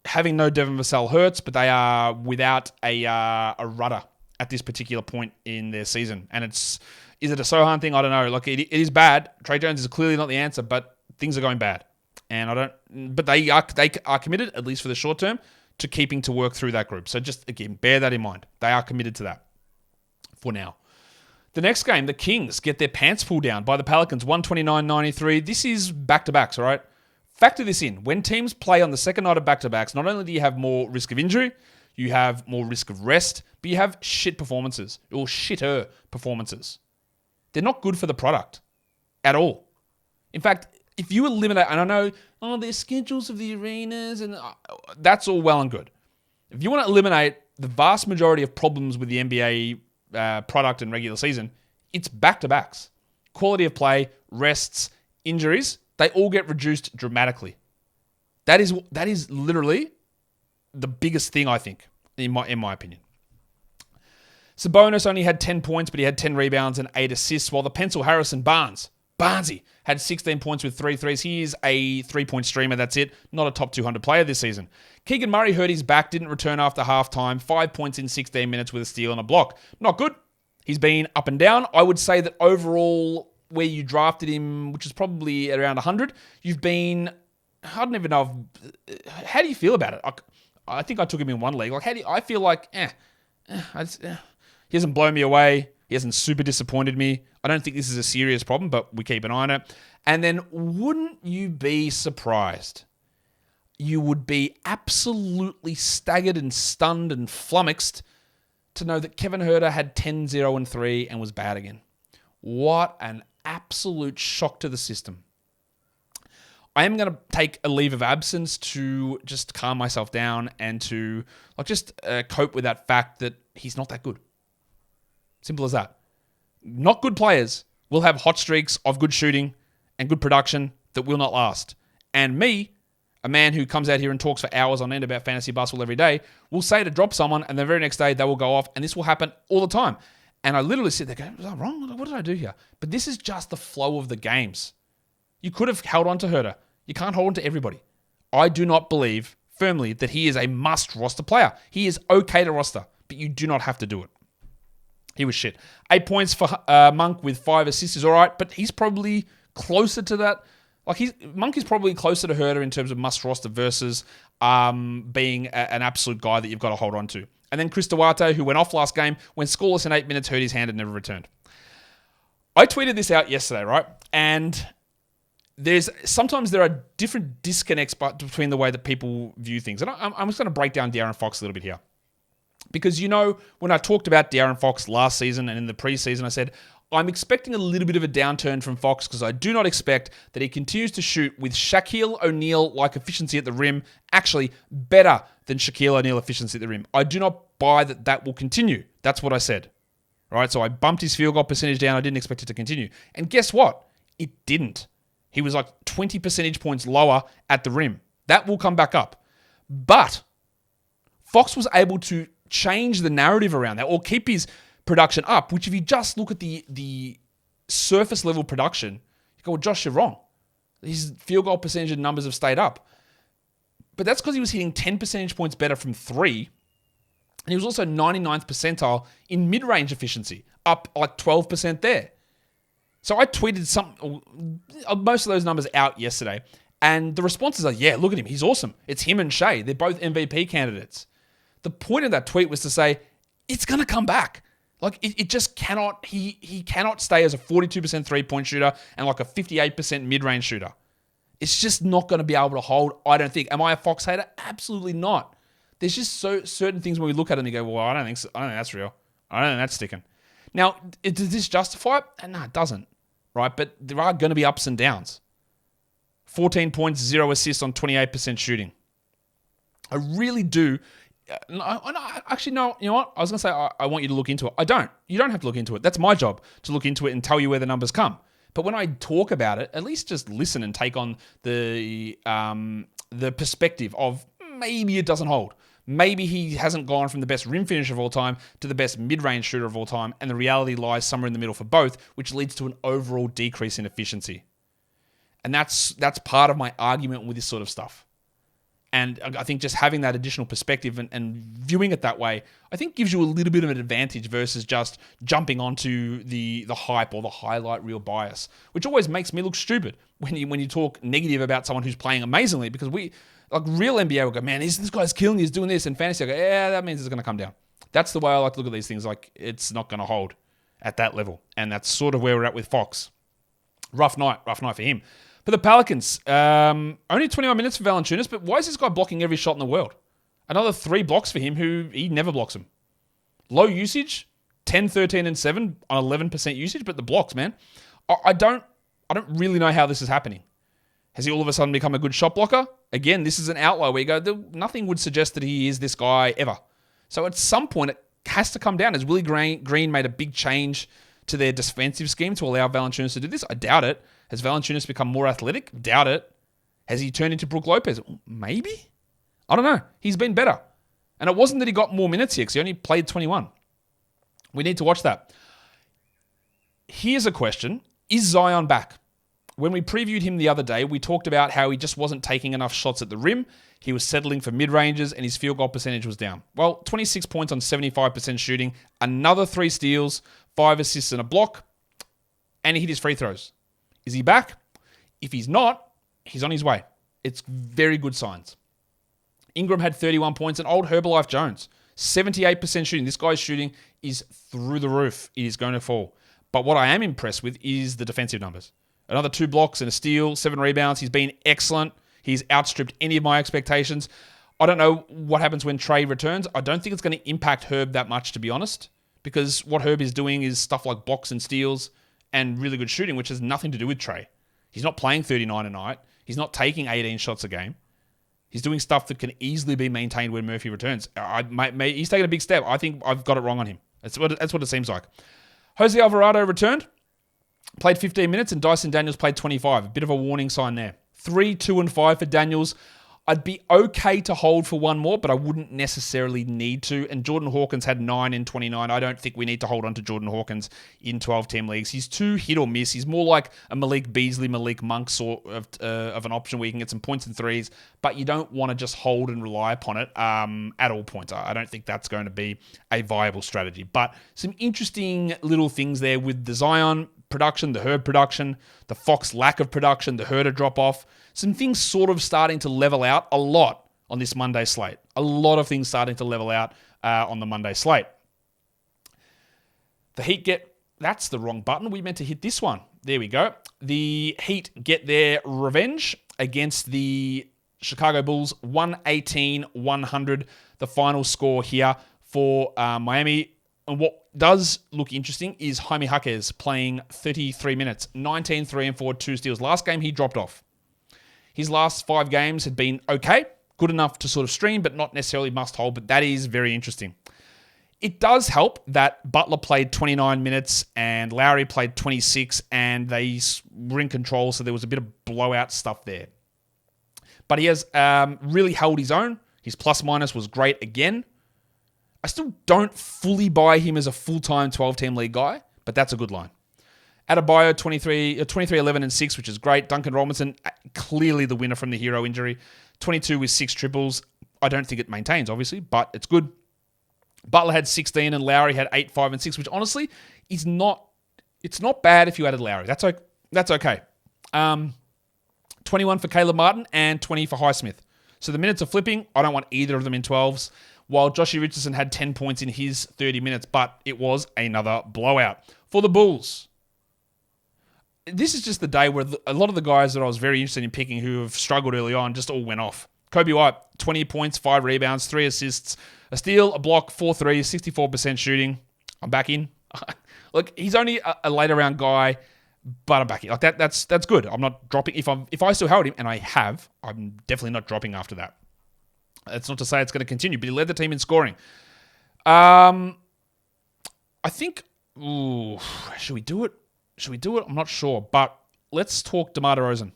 Having no Devin Vassell hurts, but they are without a rudder at this particular point in their season. And is it a Sohan thing? I don't know. Like, it is bad. Trey Jones is clearly not the answer, but things are going bad. And but they are committed, at least for the short term, to keeping to work through that group. So just, again, bear that in mind. They are committed to that for now. The next game, the Kings get their pants pulled down by the Pelicans, 129-93. This is back-to-backs, all right? Factor this in. When teams play on the second night of back-to-backs, not only do you have more risk of injury, you have more risk of rest, but you have shit performances, or shitter performances. They're not good for the product at all. In fact, if you eliminate, and I know, there's schedules of the arenas, and that's all well and good. If you want to eliminate the vast majority of problems with the NBA product and regular season, it's back-to-backs. Quality of play, rests, injuries, they all get reduced dramatically. That is literally the biggest thing, I think, in my opinion. Sabonis only had 10 points, but he had 10 rebounds and 8 assists, while the Pencil Harrison Barnesy, had 16 points with 3 threes. He is a 3-point streamer, that's it. Not a top 200 player this season. Keegan Murray hurt his back, didn't return after halftime. 5 points in 16 minutes with a steal and a block. Not good. He's been up and down. I would say that overall, where you drafted him, which is probably around 100, you've been, I don't even know, how do you feel about it? I think I took him in one league. Like, I feel like, he hasn't blown me away. He hasn't super disappointed me. I don't think this is a serious problem, but we keep an eye on it. And then, wouldn't you be surprised? You would be absolutely staggered and stunned and flummoxed to know that Kevin Huerter had 10, 0, and 3 and was bad again. What an absolute shock to the system. I am going to take a leave of absence to just calm myself down and to cope with that fact that he's not that good. Simple as that. Not good players will have hot streaks of good shooting and good production that will not last. And me, a man who comes out here and talks for hours on end about fantasy basketball every day, will say to drop someone and the very next day they will go off, and this will happen all the time. And I literally sit there going, was I wrong? What did I do here? But this is just the flow of the games. You could have held on to Huerter. You can't hold on to everybody. I do not believe firmly that he is a must roster player. He is okay to roster, but you do not have to do it. He was shit. 8 points for Monk with 5 assists is all right, but he's probably closer to that. Monk is probably closer to Huerter in terms of must roster versus being an absolute guy that you've got to hold on to. And then Chris Duarte, who went off last game, went scoreless in 8 minutes, hurt his hand and never returned. I tweeted this out yesterday, right? And sometimes there are different disconnects between the way that people view things. And I'm just going to break down De'Aaron Fox a little bit here. Because, when I talked about De'Aaron Fox last season and in the preseason, I said, I'm expecting a little bit of a downturn from Fox because I do not expect that he continues to shoot with Shaquille O'Neal-like efficiency at the rim, actually better than Shaquille O'Neal efficiency at the rim. I do not buy that will continue. That's what I said. Right? So I bumped his field goal percentage down. I didn't expect it to continue. And guess what? It didn't. He was like 20 percentage points lower at the rim. That will come back up. But Fox was able to change the narrative around that or keep his production up, which if you just look at the surface level production, you go, well, Josh, you're wrong. His field goal percentage and numbers have stayed up. But that's because he was hitting 10 percentage points better from 3. And he was also 99th percentile in mid-range efficiency, up like 12% there. So I tweeted most of those numbers out yesterday. And the responses are, yeah, look at him. He's awesome. It's him and Shea. They're both MVP candidates. The point of that tweet was to say, it's going to come back. Like, it just cannot, he cannot stay as a 42% three-point shooter and like a 58% mid-range shooter. It's just not going to be able to hold, I don't think. Am I a Fox hater? Absolutely not. There's just certain things when we look at them and you go, well, I don't think that's real. I don't think that's sticking. Now, does this justify it? No, it doesn't, right? But there are going to be ups and downs. 14 points, 0 assists on 28% shooting. I really do. Actually, no, you know what? I was going to say I want you to look into it. I don't. You don't have to look into it. That's my job, to look into it and tell you where the numbers come. But when I talk about it, at least just listen and take on the perspective of maybe it doesn't hold. Maybe he hasn't gone from the best rim finisher of all time to the best mid-range shooter of all time, and the reality lies somewhere in the middle for both, which leads to an overall decrease in efficiency. And that's part of my argument with this sort of stuff. And I think just having that additional perspective and viewing it that way, I think gives you a little bit of an advantage versus just jumping onto the hype or the highlight reel bias, which always makes me look stupid when you talk negative about someone who's playing amazingly, because real NBA will go, man, this guy's killing, he's doing this, and fantasy will go, yeah, that means it's going to come down. That's the way I like to look at these things. Like, it's not going to hold at that level. And that's sort of where we're at with Fox. Rough night for him. But the Pelicans, only 21 minutes for Valanciunas, but why is this guy blocking every shot in the world? Another 3 blocks for him, who he never blocks them. Low usage, 10, 13, and 7 on 11% usage, but the blocks, man. I don't really know how this is happening. Has he all of a sudden become a good shot blocker? Again, this is an outlier where you go, nothing would suggest that he is this guy ever. So at some point, it has to come down. Has Willie Green made a big change to their defensive scheme to allow Valanciunas to do this? I doubt it. Has Valanciunas become more athletic? Doubt it. Has he turned into Brook Lopez? Maybe. I don't know. He's been better. And it wasn't that he got more minutes here, because he only played 21. We need to watch that. Here's a question. Is Zion back? When we previewed him the other day, we talked about how he just wasn't taking enough shots at the rim. He was settling for mid-ranges and his field goal percentage was down. Well, 26 points on 75% shooting, another 3 steals, 5 assists and a block, and he hit his free throws. Is he back? If he's not, he's on his way. It's very good signs. Ingram had 31 points, and old Herbalife Jones, 78% shooting. This guy's shooting is through the roof. It is going to fall. But what I am impressed with is the defensive numbers. Another 2 blocks and a steal, 7 rebounds. He's been excellent. He's outstripped any of my expectations. I don't know what happens when Trey returns. I don't think it's going to impact Herb that much, to be honest, because what Herb is doing is stuff like blocks and steals and really good shooting, which has nothing to do with Trey. He's not playing 39 a night. He's not taking 18 shots a game. He's doing stuff that can easily be maintained when Murphy returns. He's taking a big step. I think I've got it wrong on him. That's what it seems like. Jose Alvarado returned, played 15 minutes, and Dyson Daniels played 25. A bit of a warning sign there. 3, 2, and 5 for Daniels. I'd be okay to hold for one more, but I wouldn't necessarily need to. And Jordan Hawkins had 9 in 29. I don't think we need to hold on to Jordan Hawkins in 12-team leagues. He's too hit or miss. He's more like a Malik Beasley, Malik Monk sort of an option where you can get some points and threes, but you don't want to just hold and rely upon it at all points. I don't think that's going to be a viable strategy. But some interesting little things there with the Zion production, the Herb production, the Fox lack of production, the Herder drop off. Some things sort of starting to level out a lot on this Monday slate. A lot of things starting to level out on the Monday slate. The Heat that's the wrong button. We meant to hit this one. There we go. The Heat get their revenge against the Chicago Bulls, 118-100. The final score here for Miami. And what does look interesting is Jaime Jaquez playing 33 minutes, 19, 3 and 4, 2 steals. Last game, he dropped off. His last 5 games had been okay, good enough to sort of stream, but not necessarily must hold, but that is very interesting. It does help that Butler played 29 minutes and Lowry played 26, and they were in control, so there was a bit of blowout stuff there. But he has really held his own. His plus-minus was great again. I still don't fully buy him as a full-time 12-team league guy, but that's a good line. Adebayo, 23, 11, and 6, which is great. Duncan Robinson, clearly the winner from the hero injury. 22 with 6 triples. I don't think it maintains, obviously, but it's good. Butler had 16 and Lowry had 8, 5, and 6, which honestly is not bad if you added Lowry. That's okay. 21 for Caleb Martin and 20 for Highsmith. So the minutes are flipping. I don't want either of them in 12s. while Joshie Richardson had 10 points in his 30 minutes, but it was another blowout. For the Bulls, this is just the day where a lot of the guys that I was very interested in picking who have struggled early on just all went off. Coby White, 20 points, 5 rebounds, 3 assists, a steal, a block, 4 threes, 64% shooting. I'm back in. Look, he's only a later round guy, but I'm back in. Like that's good. I'm not dropping. If I still held him, and I have, I'm definitely not dropping after that. That's not to say it's going to continue, but he led the team in scoring. I think, should we do it? I'm not sure, but let's talk DeMar DeRozan.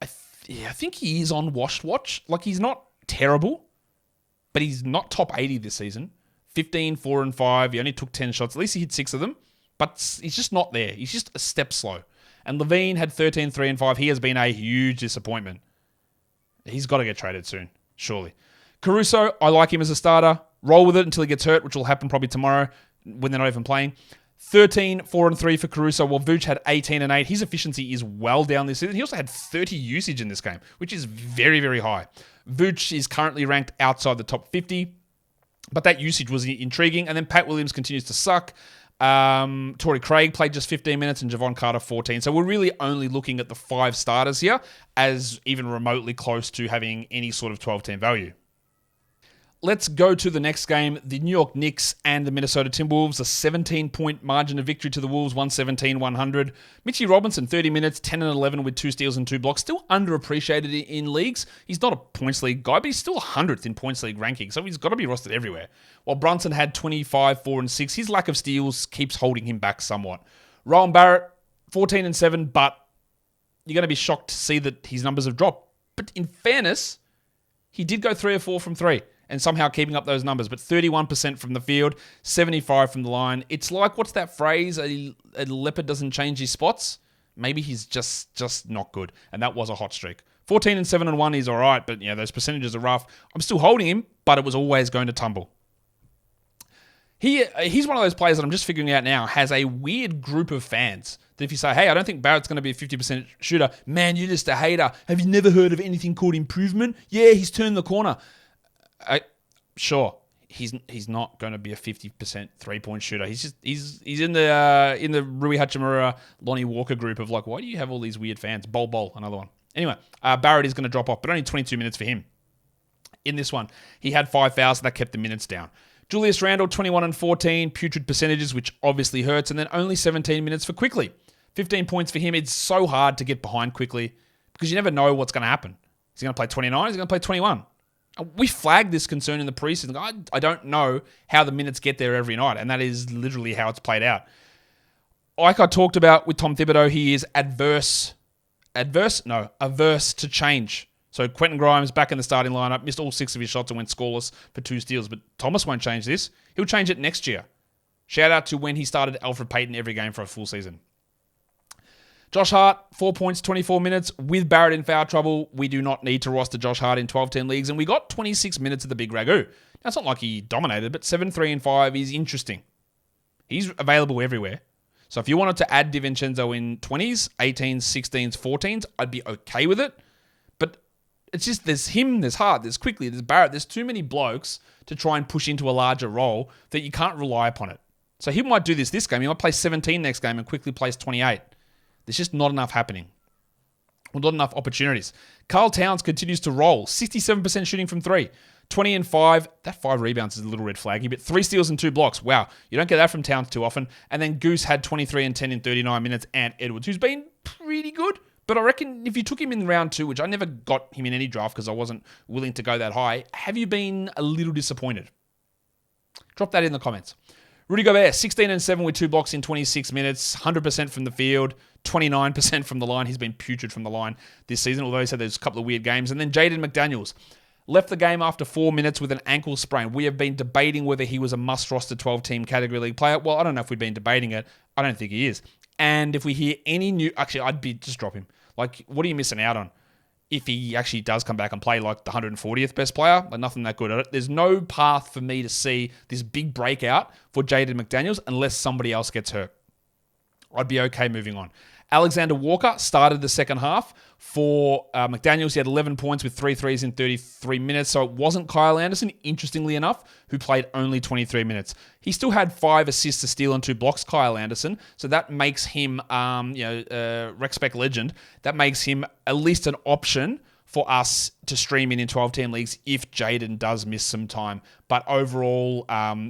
I think he is on washed watch. Like, he's not terrible, but he's not top 80 this season. 15, 4, and 5. He only took 10 shots. At least he hit 6 of them, but he's just not there. He's just a step slow. And Levine had 13, 3, and 5. He has been a huge disappointment. He's got to get traded soon, surely. Caruso, I like him as a starter. Roll with it until he gets hurt, which will happen probably tomorrow when they're not even playing. 13, 4, and 3 for Caruso, while Vooch had 18 and 8. His efficiency is well down this season. He also had 30 usage in this game, which is very, very high. Vooch is currently ranked outside the top 50, but that usage was intriguing. And then Pat Williams continues to suck. Torrey Craig played just 15 minutes and Javon Carter 14. So we're really only looking at the 5 starters here as even remotely close to having any sort of 12-team value. Let's go to the next game. The New York Knicks and the Minnesota Timberwolves. A 17-point margin of victory to the Wolves, 117-100. Mitchie Robinson, 30 minutes, 10 and 11 with 2 steals and 2 blocks. Still underappreciated in leagues. He's not a points league guy, but he's still 100th in points league ranking, so he's got to be rostered everywhere. While Brunson had 25, 4, and 6. His lack of steals keeps holding him back somewhat. Rowan Barrett, 14 and 7, but you're going to be shocked to see that his numbers have dropped. But in fairness, he did go 3 or 4 from 3. And somehow keeping up those numbers. But 31% from the field, 75% from the line. It's like, what's that phrase? A leopard doesn't change his spots. Maybe he's just not good. And that was a hot streak. 14 and 7 and 1 is all right, but those percentages are rough. I'm still holding him, but it was always going to tumble. He's one of those players that I'm just figuring out now has a weird group of fans. That if you say, hey, I don't think Barrett's going to be a 50% shooter, man, you're just a hater. Have you never heard of anything called improvement? Yeah, he's turned the corner. Sure, he's not going to be a 50% 3-point shooter. He's in the Rui Hachimura, Lonnie Walker group of like, why do you have all these weird fans? Bol, another one. Anyway, Barrett is going to drop off, but only 22 minutes for him. In this one, he had 5 fouls, that kept the minutes down. Julius Randle, 21 and 14, putrid percentages, which obviously hurts, and then only 17 minutes for Quickly. 15 points for him. It's so hard to get behind Quickly because you never know what's going to happen. Is he going to play 29? Is he going to play 21? We flagged this concern in the preseason. I don't know how the minutes get there every night, and that is literally how it's played out. Like I talked about with Tom Thibodeau, he is averse to change. So Quentin Grimes back in the starting lineup, missed all 6 of his shots and went scoreless for 2 steals. But Thomas won't change this. He'll change it next year. Shout out to when he started Alfred Payton every game for a full season. Josh Hart, 4 points, 24 minutes. With Barrett in foul trouble, we do not need to roster Josh Hart in 12-10 leagues, and we got 26 minutes of the big ragu. Now, it's not like he dominated, but 7, 3, and 5 is interesting. He's available everywhere. So if you wanted to add DiVincenzo in 20s, 18s, 16s, 14s, I'd be okay with it. But it's just there's him, there's Hart, there's Quickly, there's Barrett. There's too many blokes to try and push into a larger role that you can't rely upon it. So he might do this game. He might play 17 next game and Quickly plays 28. There's just not enough happening. Well, not enough opportunities. Karl Towns continues to roll. 67% shooting from 3. 20 and 5. That 5 rebounds is a little red flaggy, but 3 steals and 2 blocks. Wow. You don't get that from Towns too often. And then Goose had 23 and 10 in 39 minutes. And Edwards, who's been pretty good. But I reckon if you took him in round 2, which I never got him in any draft because I wasn't willing to go that high, have you been a little disappointed? Drop that in the comments. Rudy Gobert, 16 and 7 with 2 blocks in 26 minutes, 100% from the field, 29% from the line. He's been putrid from the line this season, although he's had those couple of weird games. And then Jaden McDaniels left the game after 4 minutes with an ankle sprain. We have been debating whether he was a must-roster 12-team category league player. Well, I don't know if we've been debating it. I don't think he is. And if we hear any new... Actually, just drop him. Like, what are you missing out on? If he actually does come back and play like the 140th best player, like nothing that good at it. There's no path for me to see this big breakout for Jaden McDaniels unless somebody else gets hurt. I'd be okay moving on. Alexander Walker started the second half. For McDaniels, he had 11 points with 3 threes in 33 minutes. So it wasn't Kyle Anderson, interestingly enough, who played only 23 minutes. He still had 5 assists, a steal, and 2 blocks, Kyle Anderson. So that makes him, Rec Spec legend. That makes him at least an option for us to stream in 12-team leagues if Jaden does miss some time. But overall,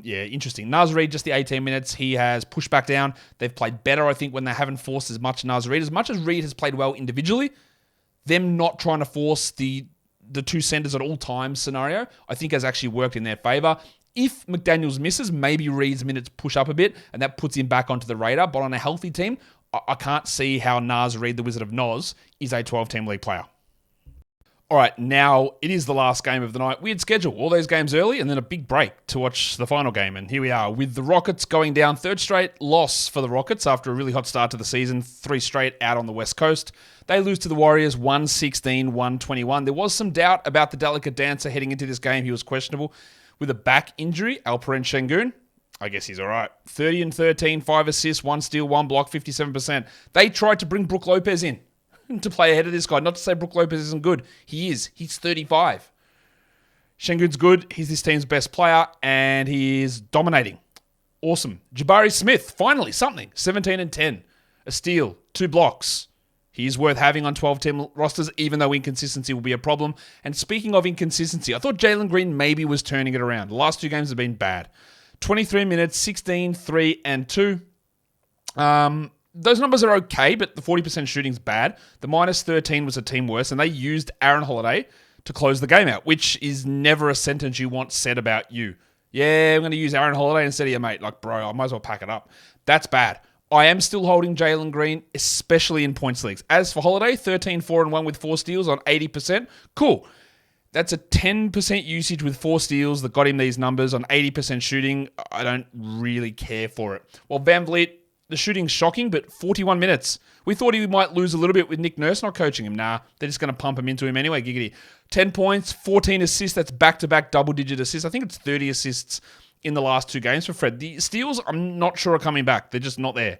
interesting. Naz Reid, just the 18 minutes. He has pushed back down. They've played better, I think, when they haven't forced as much Naz Reid. As much as Reid has played well individually, them not trying to force the two centers at all times scenario, I think has actually worked in their favor. If McDaniels misses, maybe Reid's minutes push up a bit, and that puts him back onto the radar. But on a healthy team, I can't see how Naz Reid, the Wizard of Noz, is a 12-team league player. All right, now it is the last game of the night. Weird schedule. All those games early and then a big break to watch the final game. And here we are with the Rockets going down. 3rd straight loss for the Rockets after a really hot start to the season. 3 straight out on the West Coast. They lose to the Warriors 116-121. There was some doubt about the delicate dancer heading into this game. He was questionable with a back injury. Alperen Şengün, I guess he's all right. 30-13, 5 assists, 1 steal, 1 block, 57%. They tried to bring Brook Lopez in to play ahead of this guy. Not to say Brook Lopez isn't good. He is. He's 35. Şengün's good. He's this team's best player, and he is dominating. Awesome. Jabari Smith, finally, something. 17-10. A steal. 2 blocks. He's worth having on 12-team rosters, even though inconsistency will be a problem. And speaking of inconsistency, I thought Jalen Green maybe was turning it around. The last 2 games have been bad. 23 minutes, 16, 3, and 2. Those numbers are okay, but the 40% shooting's bad. The minus 13 was a team worse, and they used Aaron Holiday to close the game out, which is never a sentence you want said about you. Yeah, I'm going to use Aaron Holiday instead of your mate. Like, bro, I might as well pack it up. That's bad. I am still holding Jalen Green, especially in points leagues. As for Holiday, 13-4-1 with 4 steals on 80%. Cool. That's a 10% usage with 4 steals that got him these numbers on 80% shooting. I don't really care for it. Well, Van Vliet, the shooting's shocking, but 41 minutes. We thought he might lose a little bit with Nick Nurse not coaching him. Nah, they're just going to pump him into him anyway, giggity. 10 points, 14 assists. That's back-to-back double-digit assists. I think it's 30 assists in the last 2 games for Fred. The steals, I'm not sure are coming back. They're just not there.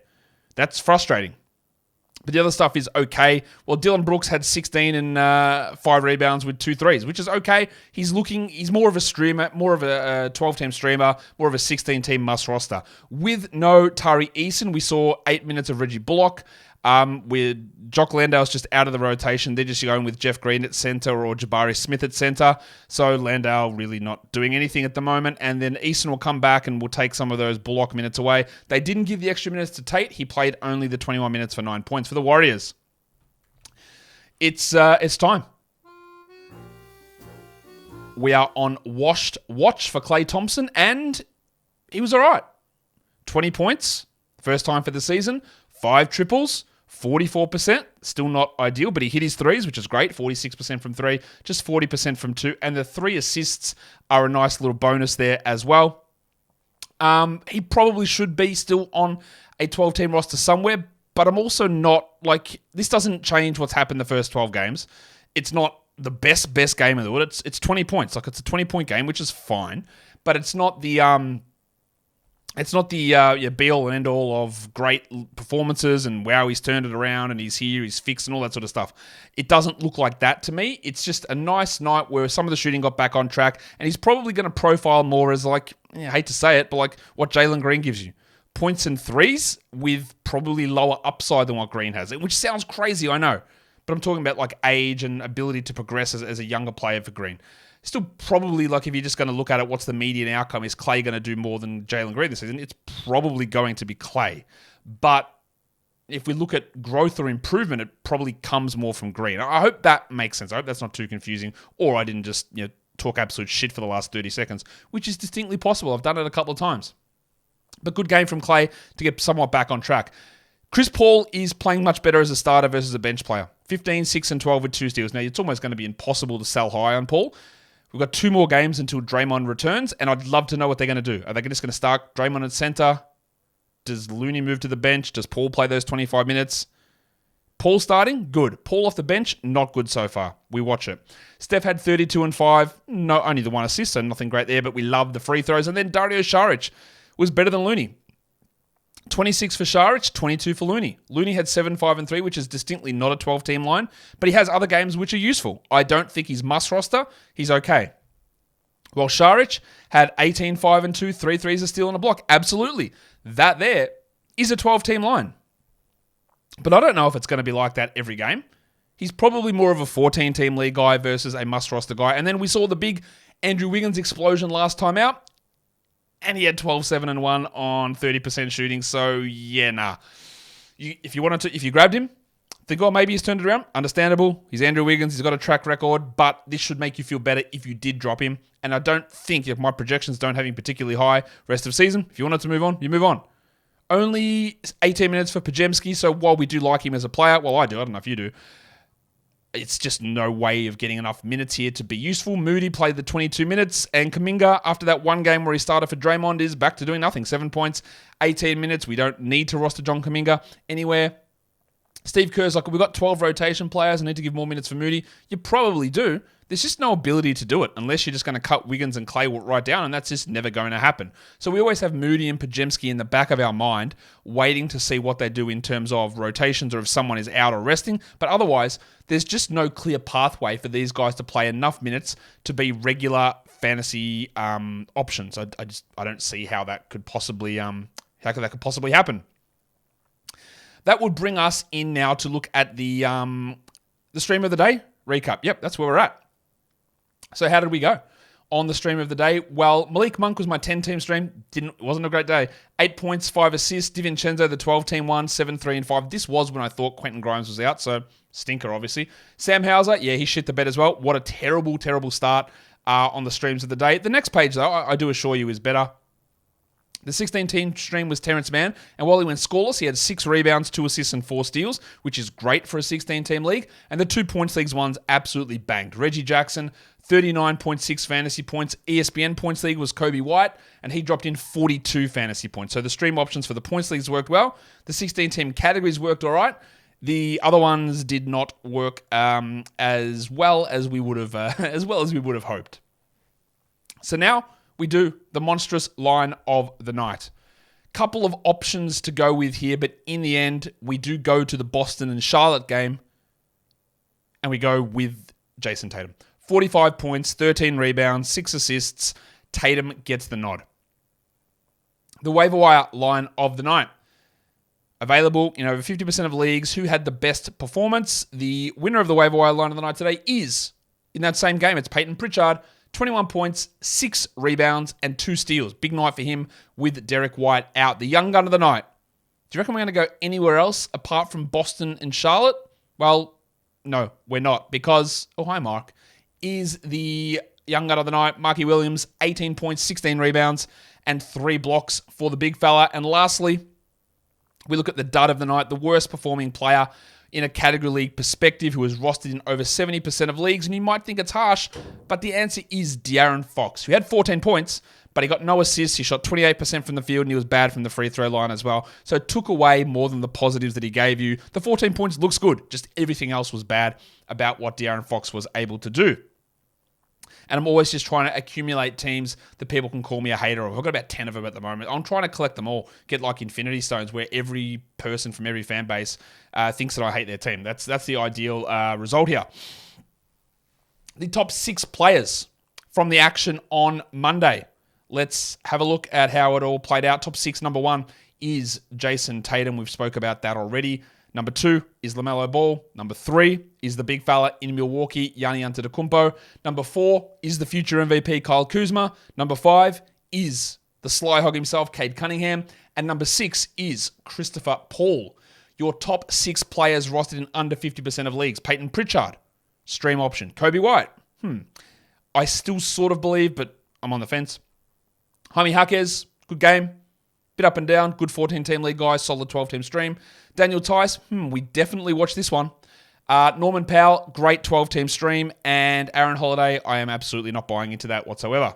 That's frustrating. But the other stuff is okay. Well, Dylan Brooks had 16 and 5 rebounds with 2 threes, which is okay. He's more of a streamer, more of a 12-team streamer, more of a 16-team must roster. With no Tari Eason, we saw 8 minutes of Reggie Bullock. With Jock Landale's just out of the rotation. They're just going with Jeff Green at center or Jabari Smith at center. So Landale really not doing anything at the moment. And then Eason will come back and will take some of those Bullock minutes away. They didn't give the extra minutes to Tate. He played only the 21 minutes for 9 points for the Warriors. It's time. We are on watch for Klay Thompson, and he was all right. 20 points, first time for the season, 5 triples, 44%, still not ideal, but he hit his threes, which is great, 46% from 3, just 40% from 2, and the 3 assists are a nice little bonus there as well. He probably should be still on a 12-team roster somewhere, but I'm also not, this doesn't change what's happened the first 12 games. It's not the best game in the world. It's 20 points. It's a 20-point game, which is fine, but it's not the be-all and end-all of great performances and wow, he's turned it around and he's here, he's fixed and all that sort of stuff. It doesn't look like that to me. It's just a nice night where some of the shooting got back on track, and he's probably going to profile more as I hate to say it, but what Jalen Green gives you. Points and threes with probably lower upside than what Green has, which sounds crazy, I know. But I'm talking about age and ability to progress as a younger player for Green. Still probably, if you're just going to look at it, what's the median outcome? Is Klay going to do more than Jalen Green this season? It's probably going to be Klay. But if we look at growth or improvement, it probably comes more from Green. I hope that makes sense. I hope that's not too confusing, or I didn't just talk absolute shit for the last 30 seconds, which is distinctly possible. I've done it a couple of times. But good game from Klay to get somewhat back on track. Chris Paul is playing much better as a starter versus a bench player. 15, 6, and 12 with 2 steals. Now, it's almost going to be impossible to sell high on Paul. We've got 2 more games until Draymond returns, and I'd love to know what they're going to do. Are they just going to start Draymond at center? Does Looney move to the bench? Does Paul play those 25 minutes? Paul starting? Good. Paul off the bench? Not good so far. We watch it. Steph had 32 and 5. No, only the 1 assist, so nothing great there, but we love the free throws. And then Dario Saric was better than Looney. 26 for Šarić, 22 for Looney. Looney had 7, 5, and 3, which is distinctly not a 12-team line, but he has other games which are useful. I don't think he's must roster. He's okay. Well, Šarić had 18, 5, and 2, 3 threes, a steal, and a block. Absolutely. That there is a 12-team line. But I don't know if it's going to be like that every game. He's probably more of a 14-team league guy versus a must-roster guy. And then we saw the big Andrew Wiggins explosion last time out, and he had 12, 7, and 1 on 30% shooting. So, yeah, nah. If you grabbed him, think, oh, maybe he's turned it around. Understandable. He's Andrew Wiggins. He's got a track record, but this should make you feel better if you did drop him. And I don't think, if my projections don't have him particularly high rest of season, if you wanted to move on, you move on. Only 18 minutes for Podziemski, so while we do like him as a player, well, I do, I don't know if you do, it's just no way of getting enough minutes here to be useful. Moody played the 22 minutes, and Kuminga, after that one game where he started for Draymond, is back to doing nothing. 7 points, 18 minutes. We don't need to roster John Kuminga anywhere. Steve Kerr's like, we've got 12 rotation players. I need to give more minutes for Moody. You probably do. There's just no ability to do it unless you're just going to cut Wiggins and Clay right down, and that's just never going to happen. So we always have Moody and Podziemski in the back of our mind, waiting to see what they do in terms of rotations or if someone is out or resting. But otherwise, there's just no clear pathway for these guys to play enough minutes to be regular fantasy options. I don't see how that could possibly happen. That would bring us in now to look at the stream of the day recap. Yep, that's where we're at. So how did we go on the stream of the day? Well, Malik Monk was my 10-team stream. Wasn't a great day. 8 points, 5 assists. DiVincenzo, the 12-team one, 7, 3, and 5. This was when I thought Quentin Grimes was out, so stinker, obviously. Sam Hauser, yeah, he shit the bed as well. What a terrible, terrible start on the streams of the day. The next page, though, I do assure you is better. The 16-team stream was Terrence Mann, and while he went scoreless, he had 6 rebounds, 2 assists, and 4 steals, which is great for a 16-team league. And the 2 points leagues ones absolutely banged. Reggie Jackson, 39.6 fantasy points. ESPN points league was Coby White, and he dropped in 42 fantasy points. So the stream options for the points leagues worked well. The 16-team categories worked all right. The other ones did not work as well as we would have hoped. So now we do the monstrous line of the night. Couple of options to go with here, but in the end, we do go to the Boston and Charlotte game, and we go with Jason Tatum. 45 points, 13 rebounds, 6 assists. Tatum gets the nod. The waiver wire line of the night. Available in over 50% of leagues. Who had the best performance? The winner of the waiver wire line of the night today is, in that same game, it's Peyton Pritchard. 21 points, 6 rebounds, and 2 steals. Big night for him with Derek White out. The young gun of the night. Do you reckon we're going to go anywhere else apart from Boston and Charlotte? Well, no, we're not. Because, oh, hi, Mark, is the young gun of the night, Marky Williams, 18 points, 16 rebounds, and 3 blocks for the big fella. And lastly, we look at the dud of the night, the worst performing player in a category league perspective, who is rostered in over 70% of leagues. And you might think it's harsh, but the answer is De'Aaron Fox, who had 14 points, but he got no assists. He shot 28% from the field, and he was bad from the free throw line as well. So it took away more than the positives that he gave you. The 14 points looks good. Just everything else was bad about what De'Aaron Fox was able to do. And I'm always just trying to accumulate teams that people can call me a hater of. I've got about 10 of them at the moment. I'm trying to collect them all, get like Infinity Stones, where every person from every fan base thinks that I hate their team. That's the ideal result here. The top 6 players from the action on Monday. Let's have a look at how it all played out. Top 6, number 1 is Jason Tatum. We've spoke about that already. Number 2 is LaMelo Ball. Number 3 is the big fella in Milwaukee, Giannis Antetokounmpo. Number 4 is the future MVP, Kyle Kuzma. Number 5 is the sly hog himself, Cade Cunningham. And number 6 is Christopher Poole. Your top 6 players rostered in under 50% of leagues. Peyton Pritchard, stream option. Coby White, I still sort of believe, but I'm on the fence. Jaime Jaquez, good game. Bit up and down, good 14-team league guy, solid 12-team stream. Daniel Tice, we definitely watched this one. Norman Powell, great 12-team stream. And Aaron Holiday, I am absolutely not buying into that whatsoever.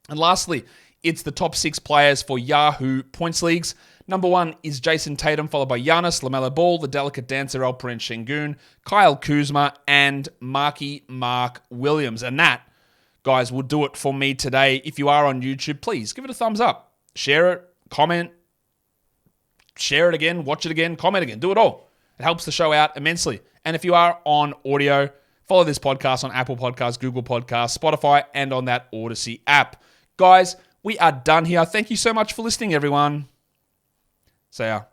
And lastly, it's the top 6 players for Yahoo points leagues. Number 1 is Jason Tatum, followed by Giannis, LaMelo Ball, the delicate dancer Alperen Şengün, Kyle Kuzma, and Mark Williams. And that, guys, will do it for me today. If you are on YouTube, please give it a thumbs up. Share it, comment, share it again, watch it again, comment again, do it all. It helps the show out immensely. And if you are on audio, follow this podcast on Apple Podcasts, Google Podcasts, Spotify, and on that Odyssey app. Guys, we are done here. Thank you so much for listening, everyone. See ya.